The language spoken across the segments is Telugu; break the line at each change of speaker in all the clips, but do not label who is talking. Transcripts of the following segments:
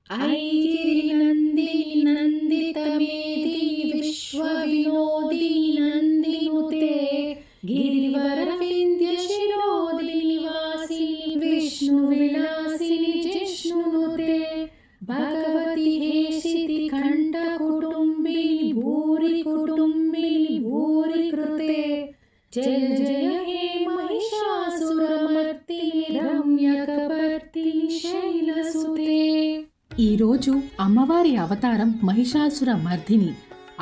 ऐगिरिनन्दिनि नन्दितमेदिनि विश्वविनोदिनि नन्दिनुते गिरिवरविन्द्यशिरोदिनि वासिनि विष्णुविलासिनि जिष्णुनुते भगवति हेशिति खण्डकुटुम्बिनि भूरि कुटुम्बिनि भूरि कृते जय जय हे महिषासुरमर्दिनि रम्यकपर्दिनि शैलसुते।
ఈరోజు అమ్మవారి అవతారం మహిషాసుర మర్దిని.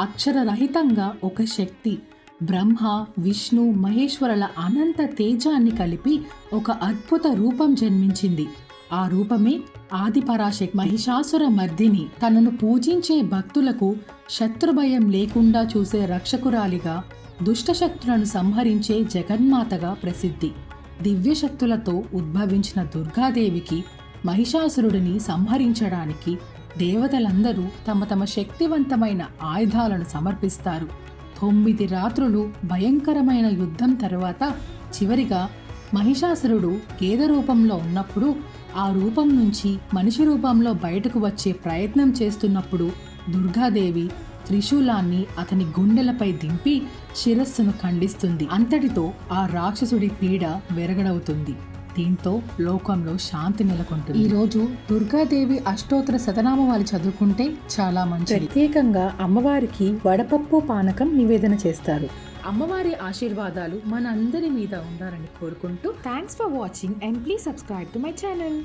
అక్షరరహితంగా ఒక శక్తి బ్రహ్మ విష్ణు మహేశ్వరుల అనంత తేజాన్ని కలిపి ఒక అద్భుత రూపం జన్మించింది. ఆ రూపమే ఆదిపరాశక్తి. మహిషాసుర మర్దిని తనను పూజించే భక్తులకు శత్రుభయం లేకుండా చూసే రక్షకురాలిగా, దుష్టశక్తులను సంహరించే జగన్మాతగా ప్రసిద్ధి. దివ్యశక్తులతో ఉద్భవించిన దుర్గాదేవికి మహిషాసురుడిని సంహరించడానికి దేవతలందరూ తమ తమ శక్తివంతమైన ఆయుధాలను సమర్పిస్తారు. 9 రాత్రులు భయంకరమైన యుద్ధం తరువాత చివరిగా మహిషాసురుడు గేద రూపంలో ఉన్నప్పుడు, ఆ రూపం నుంచి మనిషి రూపంలో బయటకు వచ్చే ప్రయత్నం చేస్తున్నప్పుడు దుర్గాదేవి త్రిశూలాన్ని అతని గుండెలపై దింపి శిరస్సును ఖండిస్తుంది. అంతటితో ఆ రాక్షసుడి పీడ వెరగడవుతుంది. దీంతో లోకంలో శాంతి నెలకొంటుంది. ఈరోజు దుర్గాదేవి అష్టోత్తర శతనామాలు చదువుకుంటే చాలా మంచిది. ప్రత్యేకంగా అమ్మవారికి వడపప్పు పానకం నివేదన చేస్తారు. అమ్మవారి ఆశీర్వాదాలు మన అందరి మీద ఉండాలని కోరుకుంటూ thanks for watching and please subscribe to my channel.